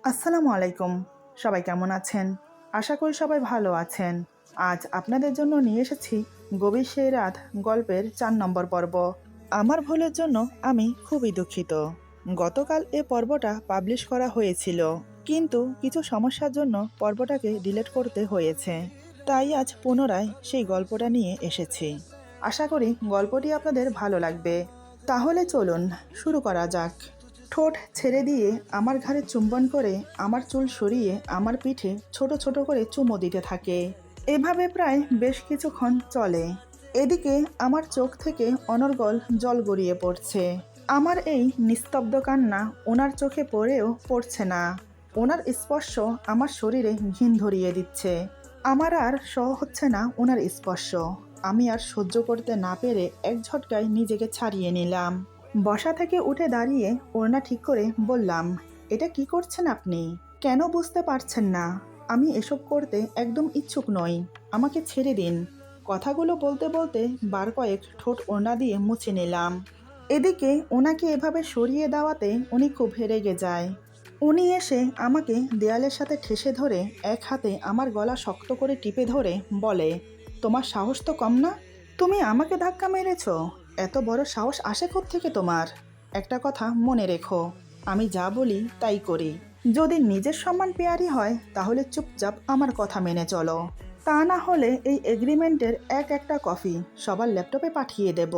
আসসালামু আলাইকুম। সবাই কেমন আছেন? আশা করি সবাই ভালো আছেন। আজ আপনাদের জন্য নিয়ে এসেছি গভীর সেই রাত গল্পের ৪ নম্বর পর্ব। আমার ভুলের জন্য আমি খুবই দুঃখিত। গতকাল এ পর্বটা পাবলিশ করা হয়েছিল, কিন্তু কিছু সমস্যার জন্য পর্বটাকে ডিলিট করতে হয়েছে। তাই আজ পুনরায় সেই গল্পটা নিয়ে এসেছি। আশা করি গল্পটি আপনাদের ভালো লাগবে। তাহলে চলুন শুরু করা যাক। ঠোঁট ছেড়ে দিয়ে আমার ঘাড়ে চুম্বন করে আমার চুল সরিয়ে আমার পিঠে ছোট ছোট করে চুমো দিতে থাকে। এভাবে প্রায় বেশ কিছুক্ষণ চলে। এদিকে আমার চোখ থেকে অনর্গল জল গড়িয়ে পড়ছে। আমার এই নিস্তব্ধ কান্না ওনার চোখে পড়েও পড়ছে না। ওনার স্পর্শ আমার শরীরে ঘিন ধরিয়ে দিচ্ছে। আমার আর সহ হচ্ছে না ওনার স্পর্শ। আমি আর সহ্য করতে না পেরে এক ঝটকায় নিজেকে ছাড়িয়ে নিলাম। বসা থেকে উঠে দাঁড়িয়ে ওড়না ঠিক করে বললাম, এটা কি করছেন আপনি? কেন বুঝতে পারছেন না? আমি এসব করতে একদম ইচ্ছুক নই। আমাকে ছেড়ে দিন। কথাগুলো বলতে বলতে বার কয়েক ঠোঁট ওড়না দিয়ে মুছে নিলাম। এদিকে ওনাকে এভাবে সরিয়ে দেওয়াতে উনি খুব রেগে যায়। উনি এসে আমাকে দেয়ালের সাথে ঠেসে ধরে এক হাতে আমার গলা শক্ত করে টিপে ধরে বলে, তোমার সাহস তো কম না? তুমি আমাকে ধাক্কা মেরেছ? এত বড় সাহস আসে থেকে তোমার? একটা কথা মনে রেখো, আমি যা বলি তাই করি। যদি নিজের সম্মান পেয়ারি হয় তাহলে চুপচাপ আমার কথা মেনে চলো। তা না হলে এই এগ্রিমেন্টের একটা কপি সবার ল্যাপটপে পাঠিয়ে দেব।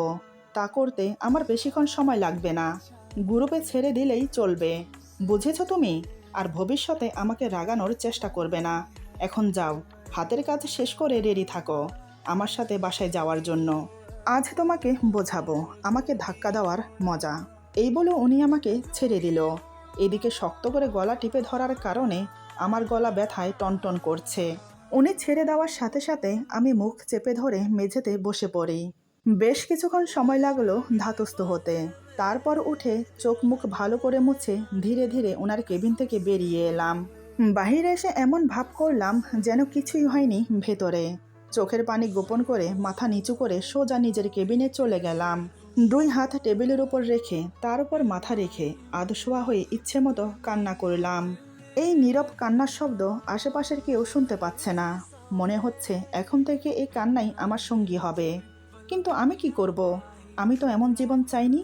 তা করতে আমার বেশিক্ষণ সময় লাগবে না। গ্রুপে ছেড়ে দিলেই চলবে। বুঝেছ তুমি? আর ভবিষ্যতে আমাকে রাগানোর চেষ্টা করবে না। এখন যাও, হাতের কাজ শেষ করে রেডি থাকো আমার সাথে বাসায় যাওয়ার জন্য। আজ তোমাকে বোঝাবো আমাকে ধাক্কা দেওয়ার মজা। এই বলে উনি আমাকে ছেড়ে দিল। এদিকে শক্ত করে গলা টিপে ধরার কারণে আমার গলা ব্যথায় টনটন করছে। উনি ছেড়ে দেওয়ার সাথে সাথে আমি মুখ চেপে ধরে মেঝেতে বসে পড়ি। বেশ কিছুক্ষণ সময় লাগলো ধাতস্থ হতে। তারপর উঠে চোখ মুখ ভালো করে মুছে ধীরে ধীরে ওনার কেবিন থেকে বেরিয়ে এলাম। বাহিরে এসে এমন ভাব করলাম যেন কিছুই হয়নি ভেতরে। চোখের পানি গোপন করে মাথা নিচু করে সোজা নিজের কেবিনে চলে গেলাম। 2 হাত টেবিলের উপর রেখে তার উপর মাথা রেখে আধশোয়া হয়ে ইচ্ছে মতো কান্না করলাম। এই নীরব কান্নার শব্দ আশেপাশের কেউ শুনতে পাচ্ছে না। মনে হচ্ছে এখন থেকে এই কান্নাই আমার সঙ্গী হবে। কিন্তু আমি কি করব? আমি তো এমন জীবন চাইনি।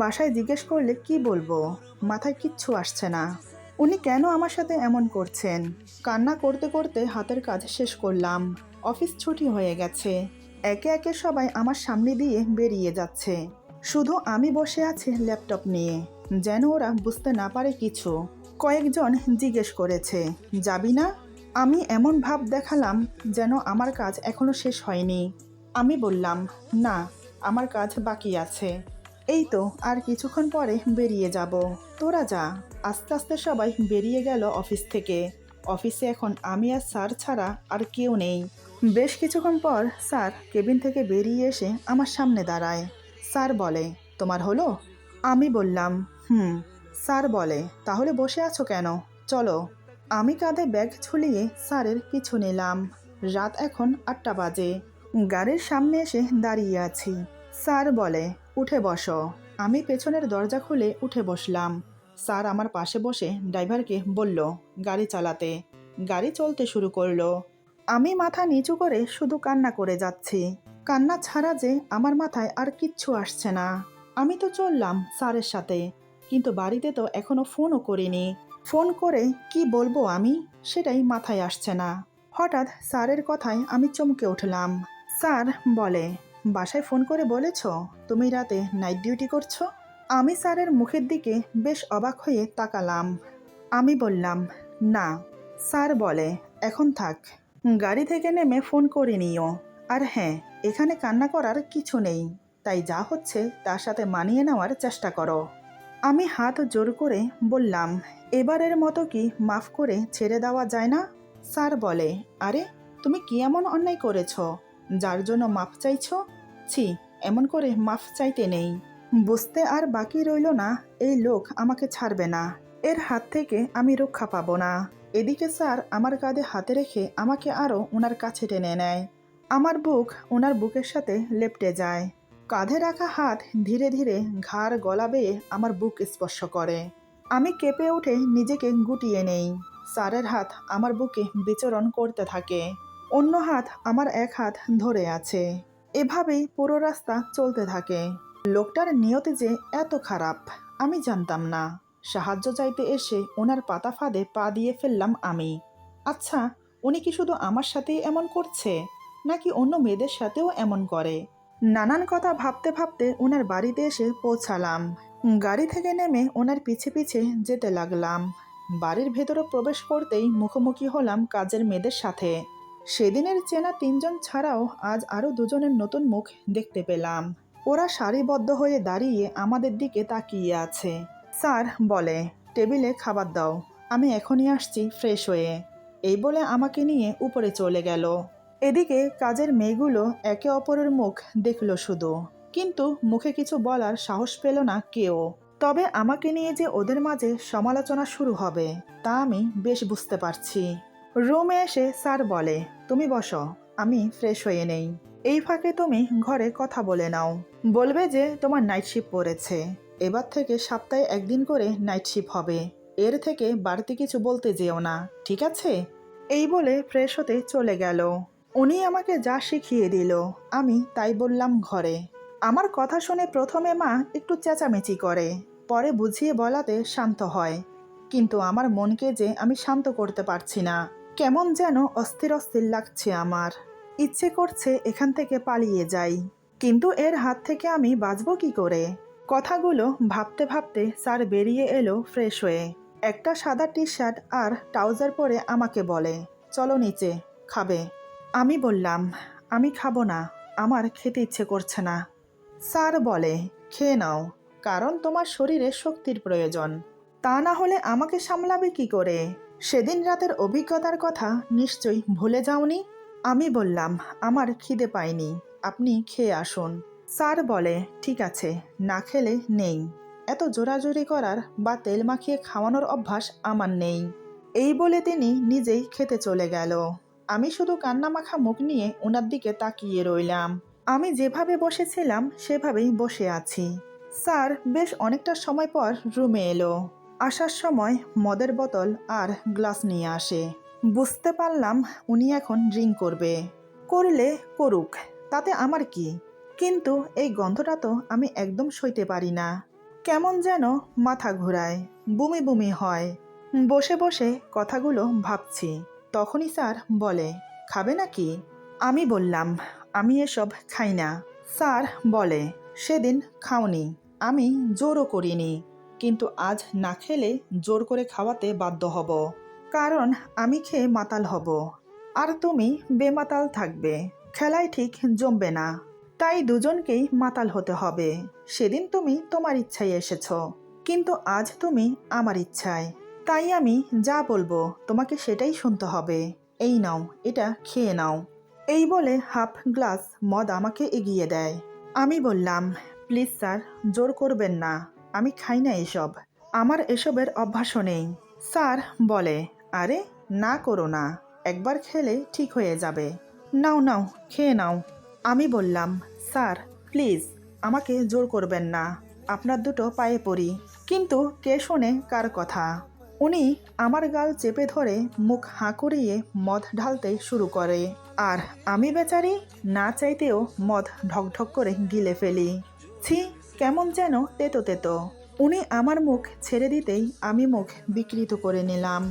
বাসায় জিজ্ঞেস করলে কি বলবো? মাথায় কিচ্ছু আসছে না। উনি কেন আমার সাথে এমন করছেন? কান্না করতে করতে হাতের কাজ শেষ করলাম। অফিস ছুটি হয়ে গেছে। একে একে সবাই আমার সামনে দিয়ে বেরিয়ে যাচ্ছে। শুধু আমি বসে আছি ল্যাপটপ নিয়ে, যেন ওরা বুঝতে না পারে কিছু। কয়েকজন জিজ্ঞেস করেছে, যাবি না? আমি এমন ভাব দেখালাম যেন আমার কাজ এখনো শেষ হয়নি। আমি বললাম, না, আমার কাজ বাকি আছে। এই তো আর কিছুক্ষণ পরে বেরিয়ে যাব। তোরা যা। আস্তে আস্তে সবাই বেরিয়ে গেল অফিস থেকে। অফিসে এখন আমি আর স্যার ছাড়া আর কেউ নেই। বেশ কিছুক্ষণ পর স্যার কেবিন থেকে বেরিয়ে এসে আমার সামনে দাঁড়ায়। স্যার বলে, তোমার হলো? আমি বললাম, হুম। স্যার বলে, তাহলে বসে আছো কেন? চলো। আমি কাঁধে ব্যাগ ঝুলিয়ে স্যারের পিছু নিলাম। রাত এখন 8টা বাজে। গাড়ির সামনে এসে দাঁড়িয়ে আছি। স্যার বলে, উঠে বসো। আমি পেছনের দরজা খুলে উঠে বসলাম। স্যার আমার পাশে বসে ড্রাইভারকে বলল গাড়ি চালাতে। গাড়ি চলতে শুরু করলো। আমি মাথা নিচু করে শুধু কান্না করে যাচ্ছি। কান্না ছাড়া যে আমার মাথায় আর কিচ্ছু আসছে না। আমি তো চললাম স্যারের সাথে, কিন্তু বাড়িতে তো এখনো ফোনও করিনি। ফোন করে কি বলবো আমি, সেটাই মাথায় আসছে না। হঠাৎ স্যারের কথায় আমি চমকে উঠলাম। স্যার বলে, বাসায় ফোন করে বলেছ তুমি রাতে নাইট ডিউটি করছো? আমি স্যারের মুখের দিকে বেশ অবাক হয়ে তাকালাম। আমি বললাম, না। স্যার বলে, এখন থাক। গাড়ি থেকে নেমে ফোন করে নিও। আর হ্যাঁ, এখানে কান্না করার কিছু নেই। তাই যা হচ্ছে তার সাথে মানিয়ে নেওয়ার চেষ্টা করো। আমি হাত জোর করে বললাম, এবারের মতো কি মাফ করে ছেড়ে দেওয়া যায় না? স্যার বলে, আরে তুমি কি এমন অন্যায় করেছ যার জন্য মাফ চাইছো? ছি, এমন করে মাফ চাইতে নেই। বুঝতে আর বাকি রইল না এই লোক আমাকে ছাড়বে না। এর হাত থেকে আমি রক্ষা পাবো না। এদিকে স্যার আমার কাঁধে হাতে রেখে আমাকে আরও ওনার কাছে টেনে নেয়। আমার বুক ওনার বুকের সাথে লেপ্টে যায়। কাঁধে রাখা হাত ধীরে ধীরে ঘাড় গলা বেয়ে আমার বুক স্পর্শ করে। আমি কেঁপে উঠে নিজেকে গুটিয়ে নেই। স্যারের হাত আমার বুকে বিচরণ করতে থাকে, অন্য হাত আমার এক হাত ধরে আছে। এভাবেই পুরো রাস্তা চলতে থাকে। লোকটার নিয়তি যে এত খারাপ আমি জানতাম না। সাহায্য চাইতে এসে ওনার পাতা ফাঁদে পা দিয়ে ফেললাম আমি। আচ্ছা, উনি কি শুধু আমার সাথেই এমন করছে, নাকি অন্য মেয়েদের সাথেও এমন করে? নানান কথা ভাবতে ভাবতে ওনার বাড়িতে এসে পৌঁছালাম। গাড়ি থেকে নেমে ওনার পিছে পিছে যেতে লাগলাম। বাড়ির ভেতরে প্রবেশ করতেই মুখোমুখি হলাম কাজের মেয়েদের সাথে। সেদিনের চেনা 3জন ছাড়াও আজ আরও 2জনের নতুন মুখ দেখতে পেলাম। ওরা সারিবদ্ধ হয়ে দাঁড়িয়ে আমাদের দিকে তাকিয়ে আছে। স্যার বলে, টেবিলে খাবার দাও, আমি এখনই আসছি ফ্রেশ হয়ে। এই বলে আমাকে নিয়ে উপরে চলে গেল। এদিকে কাজের মেয়েগুলো একে অপরের মুখ দেখলো শুধু, কিন্তু মুখে কিছু বলার সাহস পেল না কেউ। তবে আমাকে নিয়ে যে ওদের মাঝে সমালোচনা শুরু হবে তা আমি বেশ বুঝতে পারছি। রুমে এসে স্যার বলে, তুমি বসো, আমি ফ্রেশ হয়ে নেই। এই ফাঁকে তুমি ঘরে কথা বলে নাও, বলবে যে তোমার নাইট শিফট পড়েছে। এবার থেকে সপ্তাহে 1 দিন করে নাইট শিফট হবে, এর থেকে বাড়তি কিছু বলতে যেও না, ঠিক আছে? এই বলে ফ্রেশ হতে চলে গেল। উনি আমাকে যা শিখিয়ে দিল আমি তাই বললাম ঘরে। আমার কথা শুনে প্রথমে মা একটু চেঁচামেচি করে, পরে বুঝিয়ে বলাতে শান্ত হয়। কিন্তু আমার মনকে যে আমি শান্ত করতে পারছি না। কেমন যেন অস্থির অস্থির লাগছে আমার। ইচ্ছে করছে এখান থেকে পালিয়ে যাই, কিন্তু এর হাত থেকে আমি বাঁচব কি করে? কথাগুলো ভাবতে ভাবতে স্যার বেরিয়ে এলো ফ্রেশ হয়ে। একটা সাদা টি শার্ট আর ট্রাউজার পরে আমাকে বলে, চলো নিচে, খাবে? আমি বললাম, আমি খাবো না, আমার খেতে ইচ্ছে করছে না। স্যার বলে, খেয়ে নাও, কারণ তোমার শরীরে শক্তির প্রয়োজন, তা না হলে আমাকে সামলাবে কি করে? সেদিন রাতের অভিজ্ঞতার কথা নিশ্চয়ই ভুলে যাওনি? আমি বললাম, আমার খিদে পায়নি, আপনি খেয়ে আসুন। স্যার বলে, ঠিক আছে, না খেলে নেই। এত জোরাজুরি করার বা তেল মাখিয়ে খাওয়ানোর অভ্যাস আমার নেই। এই বলে তিনি নিজেই খেতে চলে গেল। আমি শুধু কান্নামাখা মুখ নিয়ে ওনার দিকে তাকিয়ে রইলাম। আমি যেভাবে বসেছিলাম সেভাবেই বসে আছি। স্যার বেশ অনেকটা সময় পর রুমে এলো। আসার সময় মদের বোতল আর গ্লাস নিয়ে আসে। বুঝতে পারলাম উনি এখন ড্রিঙ্ক করবে। করলে করুক, তাতে আমার কি? কিন্তু এই গন্ধটা তো আমি একদম সইতে পারি না। কেমন যেন মাথা ঘোরায়, বমি বমি হয়। বসে বসে কথাগুলো ভাবছি, তখনই স্যার বলে, খাবে নাকি? আমি বললাম, আমি এসব খাই না। স্যার বলে, সেদিন খাওনি, আমি জোরও করিনি, কিন্তু আজ না খেলে জোর করে খাওয়াতে বাধ্য হব, কারণ আমি খেয়ে মাতাল হব, আর তুমি বেমাতাল থাকবে, খেলায় ঠিক জমবে না। তাই দুজনকেই মাতাল হতে হবে। সেদিন তুমি তোমার ইচ্ছায় এসেছ, কিন্তু আজ তুমি আমার ইচ্ছায়। তাই আমি যা বলবো তোমাকে সেটাই শুনতে হবে। এই নাও, এটা খেয়ে নাও। এই বলে হাফ গ্লাস মদ আমাকে এগিয়ে দেয়। আমি বললাম, প্লিজ স্যার, জোর করবেন না, আমি খাই না এসব, আমার এসবের অভ্যাসও নেই। স্যার বলে, আরে না করো না, একবার খেলে ঠিক হয়ে যাবে, নাও নাও খেয়ে নাও। আমি বললাম, স্যার প্লিজ, আমাকে জোর করবেন না, আপনার দুটো পায়ে পড়ি। কিন্তু কে শোনে কার কথা? উনি আমার গাল চেপে ধরে মুখ হাঁ করিয়ে মদ ঢালতে শুরু করে, আর আমি বেচারি না চাইতেও মদ ঢকঢক করে গিলে ফেলি। ছি, কেমন যেন তেতো তেতো। উনি আমার মুখ ছেড়ে দিতেই আমি মুখ বিকৃত করে নিলাম।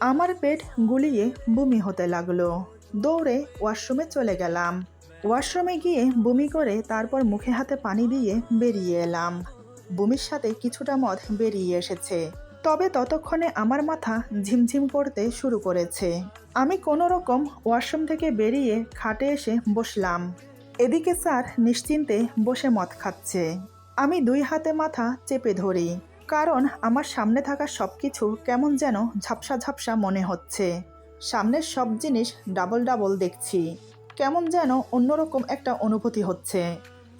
আমার পেট গুলিয়ে বমি হতে লাগলো। দৌড়ে ওয়াশরুমে চলে গেলাম। ওয়াশরুমে গিয়ে বমি করে তারপর মুখে হাতে পানি দিয়ে বেরিয়ে এলাম। বমির সাথে কিছুটা মদ বেরিয়ে এসেছে, তবে ততক্ষণে আমার মাথা ঝিমঝিম করতে শুরু করেছে। আমি কোনো রকম ওয়াশরুম থেকে বেরিয়ে খাটে এসে বসলাম। এদিকে স্যার নিশ্চিন্তে বসে মদ খাচ্ছে। আমি 2 হাতে মাথা চেপে ধরি, কারণ আমার সামনে থাকা সব কিছু কেমন যেন ঝাপসা ঝাপসা মনে হচ্ছে। সামনের সব জিনিস ডাবল ডাবল দেখছি, কেমন যেন অন্যরকম একটা অনুভূতি হচ্ছে।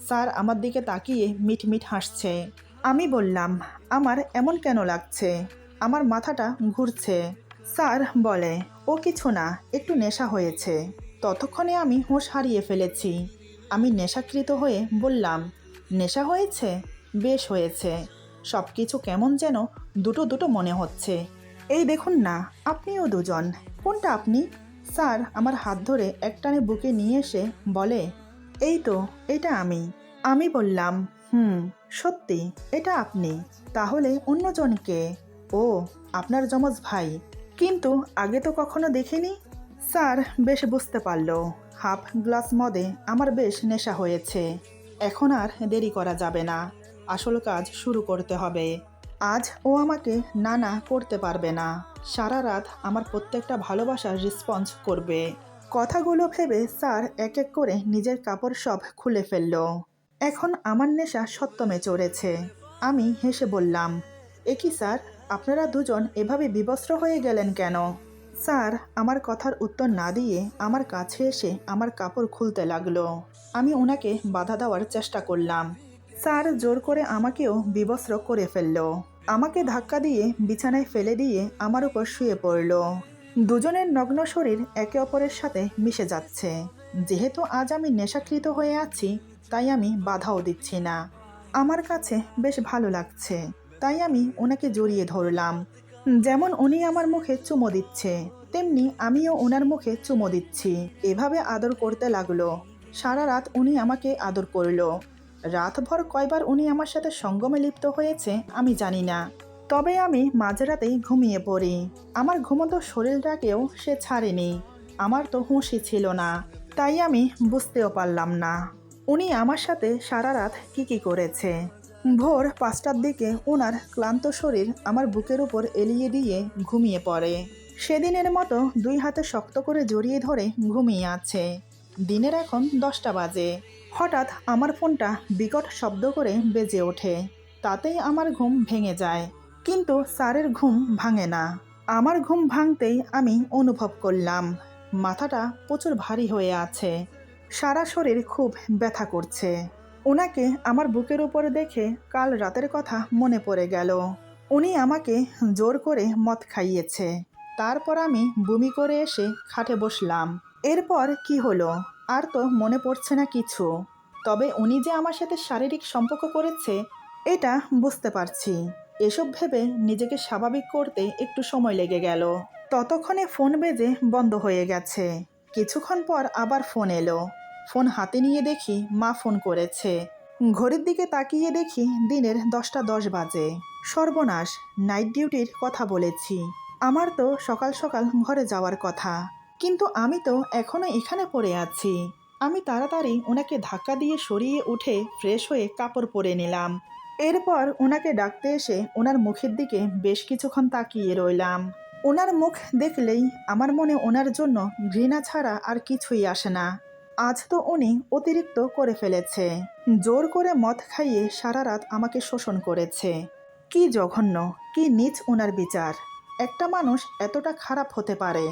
স্যার আমার দিকে তাকিয়ে মিটমিট হাসছে। আমি বললাম, আমার এমন কেন লাগছে? আমার মাথাটা ঘুরছে। স্যার বলে, ও কিছু না, একটু নেশা হয়েছে। ততক্ষণে আমি হুঁশ হারিয়ে ফেলেছি। আমি নেশাকৃত হয়ে বললাম, নেশা হয়েছে? বেশ হয়েছে। সব কিছু কেমন যেন দুটো দুটো মনে হচ্ছে। এই দেখুন না, আপনিও দুজন। কোনটা আপনি? স্যার আমার হাত ধরে একটানে বুকে নিয়ে এসে বলে, এই তো, এটা আমি। আমি বললাম, হুম, সত্যি এটা আপনি। তাহলে অন্যজনকে? ও, আপনার যমজ ভাই। কিন্তু আগে তো কখনো দেখিনি। স্যার বেশ বুঝতে পারল হাফ গ্লাস মদে আমার বেশ নেশা হয়েছে। এখন আর দেরি করা যাবে না, আসল কাজ শুরু করতে হবে। আজ ও আমাকে না না করতে পারবে না। সারা রাত আমার প্রত্যেকটা ভালোবাসার রেসপন্স করবে। কথাগুলো ভেবে স্যার এক এক করে নিজের কাপড় সব খুলে ফেলল। এখন আমার নেশা সত্যমে চড়েছে। আমি হেসে বললাম, এ কি স্যার, আপনারা দুজন এভাবে বিবস্ত্র হয়ে গেলেন কেন? স্যার আমার কথার উত্তর না দিয়ে আমার কাছে এসে আমার কাপড় খুলতে লাগলো। আমি ওনাকে বাধা দেওয়ার চেষ্টা করলাম। স্যার জোর করে আমাকেও বিবস্ত্র করে ফেলল। আমাকে ধাক্কা দিয়ে বিছানায় ফেলে দিয়ে আমার উপর শুয়ে পড়ল। দুজনের নগ্ন শরীর একে অপরের সাথে মিশে যাচ্ছে। যেহেতু আজ আমি নেশাকৃত হয়ে আছি, তাই আমি বাধাও দিচ্ছি না। আমার কাছে বেশ ভালো লাগছে, তাই আমি ওনাকে জড়িয়ে ধরলাম। যেমন উনি আমার মুখে চুমো দিচ্ছে, তেমনি আমিও ওনার মুখে চুমো দিচ্ছি। এভাবে আদর করতে লাগলো। সারা রাত উনি আমাকে আদর করলো। রাতভর কয়বার উনি আমার সাথে সঙ্গমে লিপ্ত হয়েছে আমি জানি না। তবে আমি মাঝরাতেই ঘুমিয়ে পড়ি। আমার ঘুমন্ত শরীরটাকেও সে ছাড়েনি। আমার তো হুঁশই ছিল না, তাই আমি বুঝতেও পারলাম না উনি আমার সাথে সারা রাত কি করেছে। ভোর 5টার দিকে ওনার ক্লান্ত শরীর আমার বুকের উপর এলিয়ে দিয়ে ঘুমিয়ে পড়ে। সেদিনের মতো দুই হাতে শক্ত করে জড়িয়ে ধরে ঘুমিয়ে আছে। দিনের এখন 10টা বাজে। হঠাৎ আমার ফোনটা বিকট শব্দ করে বেজে ওঠে। তাতেই আমার ঘুম ভেঙে যায়, কিন্তু স্যারের ঘুম ভাঙে না। আমার ঘুম ভাঙতেই আমি অনুভব করলাম মাথাটা প্রচুর ভারী হয়ে আছে। সারা শরীর খুব ব্যথা করছে। ওনাকে আমার বুকের উপর দেখে কাল রাতের কথা মনে পড়ে গেল। উনি আমাকে জোর করে মদ খাইয়েছে। তারপর আমি বমি করে এসে খাটে বসলাম। এরপর কি হলো আর তো মনে পড়ছে না কিছু। তবে উনি যে আমার সাথে শারীরিক সম্পর্ক করেছে এটা বুঝতে পারছি। এসব ভেবে নিজেকে স্বাভাবিক করতে একটু সময় লেগে গেল। ততক্ষণে ফোন বেজে বন্ধ হয়ে গেছে। কিছুক্ষণ পর আবার ফোন এলো। ফোন হাতে নিয়ে দেখি মা ফোন করেছে। ঘড়ির দিকে তাকিয়ে দেখি দিনের 10টা 10 বাজে। সর্বনাশ, নাইট ডিউটির কথা বলেছি। আমার তো সকাল সকাল ঘরে যাওয়ার কথা, কিন্তু আমি তো এখনো এখানে পড়ে আছি। আমি তাড়াতাড়ি ওনাকে ধাক্কা দিয়ে সরিয়ে উঠে ফ্রেশ হয়ে কাপড় পরে নিলাম। এরপর ওনাকে ডাকতে এসে ওনার মুখের দিকে বেশ কিছুক্ষণ তাকিয়ে রইলাম। ওনার মুখ দেখলেই আমার মনে ওনার জন্য ঘৃণা ছাড়া আর কিছুই আসে না। আজ তো উনি অতিরিক্ত করে ফেলেছে। জোর করে মদ খাইয়ে সারা রাত আমাকে শোষণ করেছে। কি জঘন্য, কি নীচ ওনার বিচার। একটা মানুষ এতটা খারাপ হতে পারে,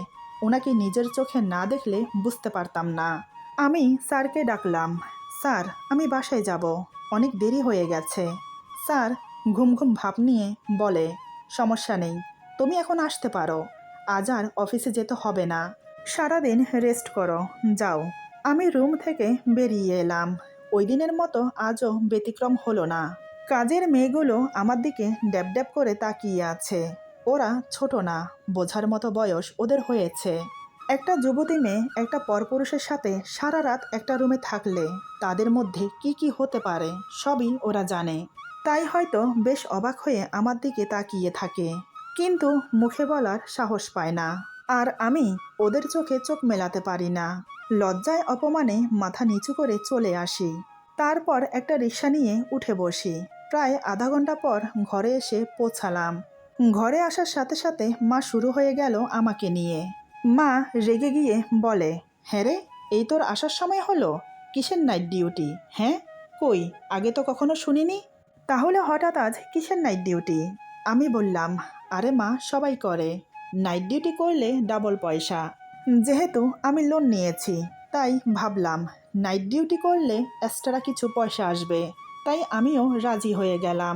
ওনাকে নিজের চোখে না দেখলে বুঝতে পারতাম না। আমি স্যারকে ডাকলাম, স্যার আমি বাসায় যাব, অনেক দেরি হয়ে গেছে। স্যার ঘুম ঘুম ভাব নিয়ে বলে, সমস্যা নেই, তুমি এখন আসতে পারো। আজ আর অফিসে যেতে হবে না, সারাদিন রেস্ট করো, যাও। আমি রুম থেকে বেরিয়ে এলাম। ওই দিনের মতো আজও ব্যতিক্রম হলো না। কাজের মেয়েগুলো আমার দিকে ড্যাব ড্যাব করে তাকিয়ে আছে। ওরা ছোট না, বোঝার মতো বয়স ওদের হয়েছে। একটা যুবতী মেয়ে একটা পরপুরুষের সাথে সারা রাত একটা রুমে থাকলে তাদের মধ্যে কি হতে পারে সবই ওরা জানে। তাই হয়তো বেশ অবাক হয়ে আমার দিকে তাকিয়ে থাকে, কিন্তু মুখে বলার সাহস পায় না। আর আমি ওদের চোখে চোখ মেলাতে পারি না। লজ্জায় অপমানে মাথা নিচু করে চলে আসি। তারপর একটা রিক্সা নিয়ে উঠে বসি। প্রায় আধা ঘন্টা পর ঘরে এসে পৌঁছালাম। ঘরে আসার সাথে সাথে মা শুরু হয়ে গেল আমাকে নিয়ে। মা রেগে গিয়ে বলে, হ্যাঁ রে, এই তোর আসার সময় হলো? কিসের নাইট ডিউটি? হ্যাঁ, কই আগে তো কখনো শুনিনি। তাহলে হঠাৎ আজ কিসের নাইট ডিউটি? আমি বললাম, আরে মা, সবাই করে, নাইট ডিউটি করলে ডাবল পয়সা। যেহেতু আমি লোন নিয়েছি, তাই ভাবলাম নাইট ডিউটি করলে এক্সট্রা কিছু পয়সা আসবে, তাই আমিও রাজি হয়ে গেলাম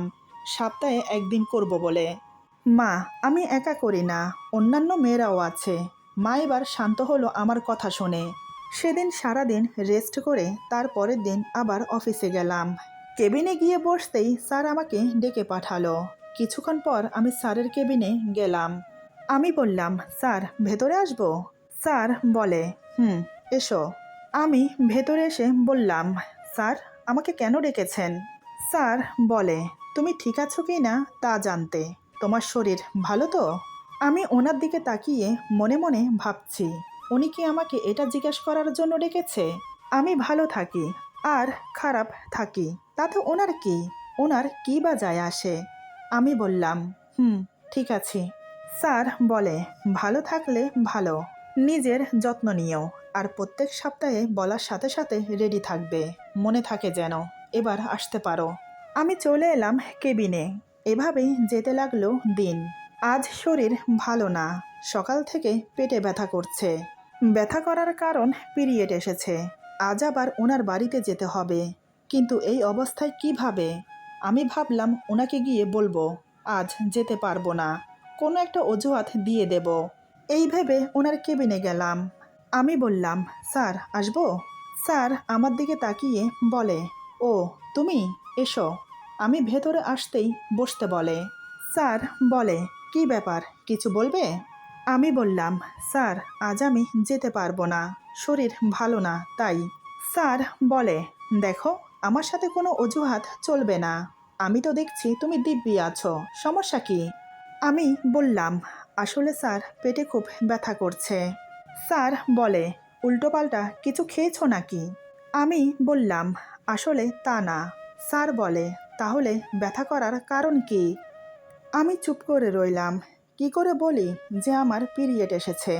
সপ্তাহে একদিন করব বলে। মা, আমি একা করি না, অন্যান্য মেয়েরাও আছে। মা এবার শান্ত হলো আমার কথা শুনে। সেদিন সারাদিন রেস্ট করে তার পরের দিন আবার অফিসে গেলাম। কেবিনে গিয়ে বসতেই স্যার আমাকে ডেকে পাঠালো। কিছুক্ষণ পর আমি স্যারের কেবিনে গেলাম। আমি বললাম, স্যার ভেতরে আসবো? স্যার বলে, হুম, এসো। আমি ভেতরে এসে বললাম, স্যার আমাকে কেন ডেকেছেন? স্যার বলে, তুমি ঠিক আছো কি না তা জানতে। তোমার শরীর ভালো তো? আমি ওনার দিকে তাকিয়ে মনে মনে ভাবছি, উনি কি আমাকে এটা জিজ্ঞেস করার জন্য ডেকেছে? আমি ভালো থাকি আর খারাপ থাকি তাতে ওনার কি? ওনার কি বা যায় আসে? আমি বললাম, হুম, ঠিক আছে। স্যার বলে, ভালো থাকলে ভালো, নিজের যত্ন নিও, আর প্রত্যেক সপ্তাহে বলার সাথে সাথে রেডি থাকবে, মনে থাকে যেন। এবার আসতে পারো। আমি চলে এলাম কেবিনে। এভাবেই যেতে লাগলো দিন। আজ শরীর ভালো না, সকাল থেকে পেটে ব্যথা করছে। ব্যথা করার কারণ পিরিয়ড এসেছে। আজ আবার ওনার বাড়িতে যেতে হবে, কিন্তু এই অবস্থায় কিভাবে? আমি ভাবলাম ওনাকে গিয়ে বলবো আজ যেতে পারবো না, কোনো একটা অজুহাত দিয়ে দেব। এই ভেবে ওনার কেবিনে গেলাম। আমি বললাম, স্যার আসবো? স্যার আমার দিকে তাকিয়ে বলে, ও তুমি, এসো। আমি ভেতরে আসতেই বসতে বলে। স্যার বলে, কি ব্যাপার, কিছু বলবে? আমি বললাম, স্যার আজ আমি যেতে পারবো না, শরীর ভালো না তাই। স্যার বলে, দেখো আমার সাথে কোনো অজুহাত চলবে না। আমি তো দেখছি তুমি দিব্যি আছো, সমস্যা কি? আমি বললাম, আসলে স্যার পেটে খুব ব্যথা করছে। স্যার বলে, উল্টোপাল্টা কিছু খেয়েছো নাকি? আমি বললাম, আসলে তা না। স্যার বলে, তাহলে ব্যথা করার কারণ কি? আমি চুপ করে রইলাম। কি করে বলি যে আমার পিরিয়ড এসেছে?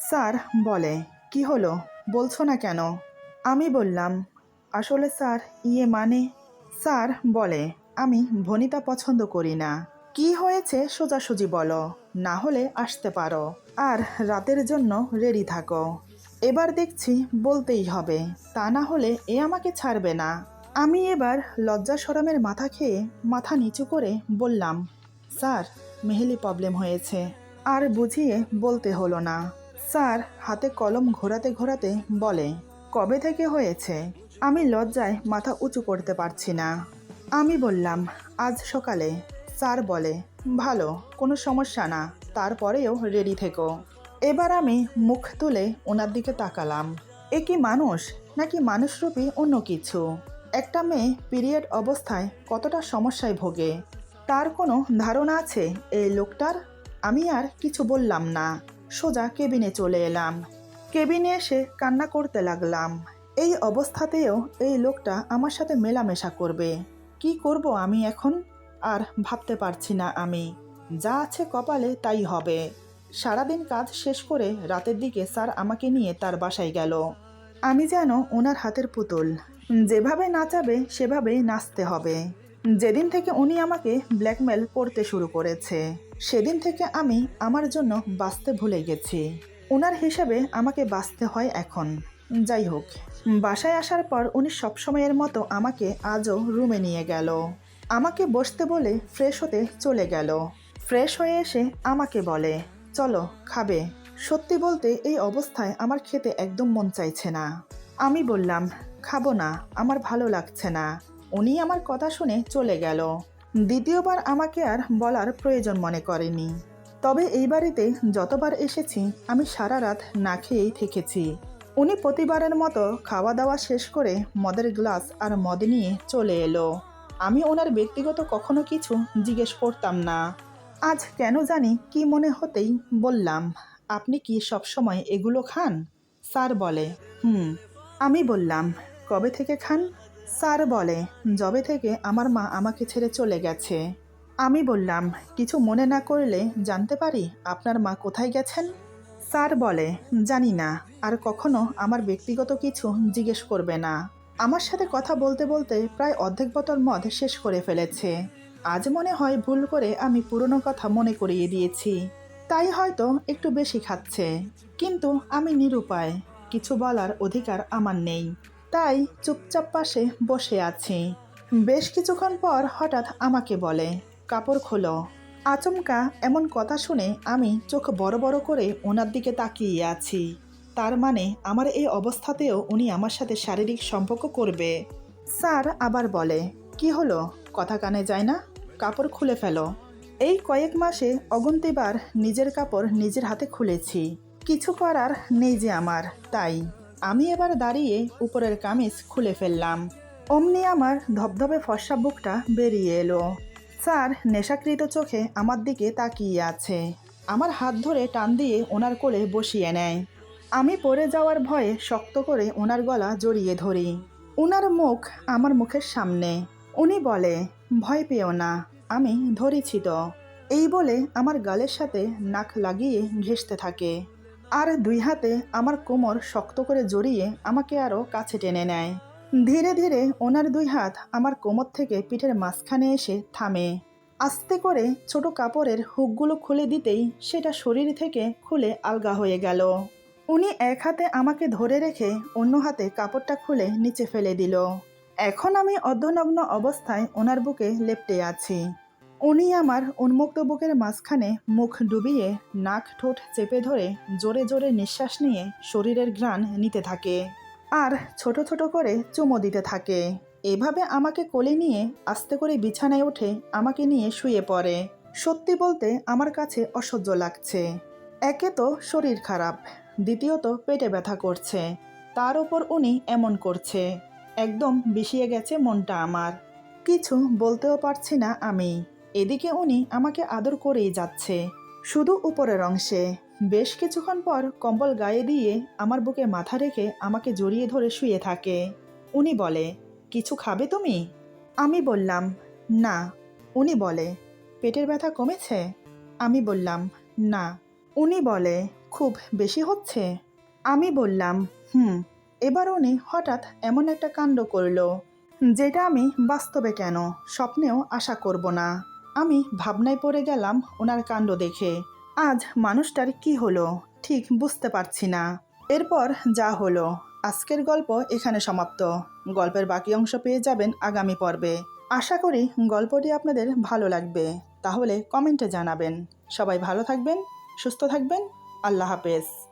স্যার বলে, কি হলো, বলছো না কেন? আমি বললাম, আসলে স্যার মানে। স্যার বলে, আমি ভনিতা পছন্দ করি না। কি হয়েছে সোজাসুজি বলো, না হলে আসতে পারো, আর রাতের জন্য রেডি থাকো। এবার দেখছি বলতেই হবে, তা না হলে এ আমাকে ছাড়বে না। আমি এবার লজ্জা শরমের মাথা খেয়ে মাথা নিচু করে বললাম, স্যার মেহেলি প্রবলেম হয়েছে। আর বুঝিয়ে বলতে হলো না। স্যার হাতে কলম ঘোরাতে ঘোরাতে বলে, কবে থেকে হয়েছে? আমি লজ্জায় মাথা উঁচু করতে পারছি না। আমি বললাম, আজ সকালে। স্যার বলে, ভালো, কোনো সমস্যা না, তারপরেও রেডি থেকো। এবার আমি মুখ তুলে ওনার দিকে তাকালাম। এ কি মানুষ, নাকি মানুষরূপী অন্য কিছু? একটা মেয়ে পিরিয়ড অবস্থায় কতটা সমস্যায় ভোগে, তার কোনো ধারণা আছে এই লোকটার? আমি আর কিছু বললাম না, সোজা কেবিনে চলে এলাম। কেবিনে এসে কান্না করতে লাগলাম। এই অবস্থাতেও এই লোকটা আমার সাথে মেলামেশা করবে, কি করব আমি এখন? আর ভাবতে পারছি না আমি, যা আছে কপালে তাই হবে। সারাদিন কাজ শেষ করে রাতের দিকে স্যার আমাকে নিয়ে তার বাসায় গেল। আমি যেন ওনার হাতের পুতুল, যেভাবে নাচাবে সেভাবেই নাচতে হবে। যেদিন থেকে উনি আমাকে ব্ল্যাকমেল করতে শুরু করেছে, সেদিন থেকে আমি আমার জন্য বাঁচতে ভুলে গেছি। ওনার হিসাবে আমাকে বাঁচতে হয় এখন। যাই হোক, বাসায় আসার পর উনি সবসময়ের মতো আমাকে আজও রুমে নিয়ে গেল। আমাকে বসতে বলে ফ্রেশ হতে চলে গেল। ফ্রেশ হয়ে এসে আমাকে বলে, চলো খাবে। সত্যি বলতে এই অবস্থায় আমার খেতে একদম মন চাইছে না। আমি বললাম, খাবো না, আমার ভালো লাগছে না। উনি আমার কথা শুনে চলে গেল। দ্বিতীয়বার আমাকে আর বলার প্রয়োজন মনে করেনি। তবে এই বাড়িতে যতবার এসেছি আমি সারা রাত না খেয়েই থেকেছি। উনি প্রতিবারের মতো খাওয়া দাওয়া শেষ করে মদের গ্লাস আর মদ নিয়ে চলে এলো। আমি ওনার ব্যক্তিগত কখনো কিছু জিজ্ঞেস করতাম না। আজ কেন জানি কি মনে হতেই বললাম, আপনি কি সবসময় এগুলো খান? স্যার বলে, হুম। আমি বললাম, কবে থেকে খান? স্যার বলে, যবে থেকে আমার মা আমাকে ছেড়ে চলে গেছে। আমি বললাম, কিছু মনে না করলে জানতে পারি আপনার মা কোথায় গেছেন? স্যার বলে, জানি না, আর কখনো আমার ব্যক্তিগত কিছু জিজ্ঞেস করবে না। আমার সাথে কথা বলতে বলতে প্রায় অর্ধেক বোতল মদ শেষ করে ফেলেছে। আজ মনে হয় ভুল করে আমি পুরনো কথা মনে করিয়ে দিয়েছি, তাই হয়তো একটু বেশি খাচ্ছে। কিন্তু আমি নিরুপায়, কিছু বলার অধিকার আমার নেই, তাই চুপচাপ পাশে বসে আছি। বেশ কিছুক্ষণ পর হঠাৎ আমাকে বলে, কাপড় খোলো। আচমকা এমন কথা শুনে আমি চোখ বড় বড় করে ওনার দিকে তাকিয়ে আছি। তার মানে আমার এই অবস্থাতেও উনি আমার সাথে শারীরিক সম্পর্ক করবে। স্যার আবার বলে, কি হলো, কথা কানে যায় না? কাপড় খুলে ফেলো। এই কয়েক মাসে অগুন্তিবার নিজের কাপড় নিজের হাতে খুলেছি। কিছু করার নেই যে আমার, তাই আমি এবার দাঁড়িয়ে উপরের কামিজ খুলে ফেললাম। অমনি আমার ধবধবে ফর্সা বুকটা বেরিয়ে এলো। স্যার নেশাকৃত চোখে আমার দিকে তাকিয়ে আছে। আমার হাত ধরে টান দিয়ে ওনার কোলে বসিয়ে নেয়। আমি পড়ে যাওয়ার ভয়ে শক্ত করে ওনার গলা জড়িয়ে ধরি। ওনার মুখ আমার মুখের সামনে। উনি বলে, ভয় পেও না, আমি ধরেছি তো। এই বলে আমার গালের সাথে নাক লাগিয়ে ঘেঁষতে থাকে। আর দুই হাতে আমার কোমর শক্ত করে জড়িয়ে আমাকে আরও কাছে টেনে নেয়। ধীরে ধীরে ওনার দুই হাত আমার কোমর থেকে পিঠের মাঝখানে এসে থামে। আস্তে করে ছোট কাপড়ের হুকগুলো খুলে দিতেই সেটা শরীর থেকে খুলে আলগা হয়ে গেল। উনি এক হাতে আমাকে ধরে রেখে অন্য হাতে কাপড়টা খুলে নিচে ফেলে দিল। এখন আমি অর্ধনগ্ন অবস্থায় ওনার বুকে লেপ্টে আছি। উনি আমার উন্মুক্ত বুকের মাঝখানে মুখ ডুবিয়ে নাক ঠোঁট চেপে ধরে জোরে জোরে নিঃশ্বাস নিয়ে শরীরের ঘ্রাণ নিতে থাকে আর ছোট ছোট করে চুমো দিতে থাকে। এভাবে আমাকে কোলে নিয়ে আস্তে করে বিছানায় উঠে আমাকে নিয়ে শুয়ে পড়ে। সত্যি বলতে আমার কাছে অসহ্য লাগছে। একে তো শরীর খারাপ, দ্বিতীয়ত পেটে ব্যথা করছে, তার উপর উনি এমন করছে। একদম বিষিয়ে গেছে মনটা আমার। কিছু বলতেও পারছি না আমি। এদিকে উনি আমাকে আদর করেই যাচ্ছে, শুধু উপরের অংশে। বেশ কিছুক্ষণ পর কম্বল গায়ে দিয়ে আমার বুকে মাথা রেখে আমাকে জড়িয়ে ধরে শুয়ে থাকে। উনি বলে, কিছু খাবে তুমি? আমি বললাম, না। উনি বলে, পেটের ব্যথা কমেছে? আমি বললাম, না। উনি বলে, খুব বেশি হচ্ছে? আমি বললাম, হুম। এবার উনি হঠাৎ এমন একটা কাণ্ড করলো যেটা আমি বাস্তবে কেন স্বপ্নেও আশা করব না। আমি ভাবনায় পড়ে গেলাম ওনার কাণ্ড দেখে। আজ মানুষটার কি হলো ঠিক বুঝতে পারছি না। এরপর যা হলো, আজকের গল্প এখানে সমাপ্ত। গল্পের বাকি অংশ পেয়ে যাবেন আগামী পর্বে। আশা করি গল্পটি আপনাদের ভালো লাগবে। তাহলে কমেন্টে জানাবেন। সবাই ভালো থাকবেন, সুস্থ থাকবেন। আল্লাহ হাফেজ।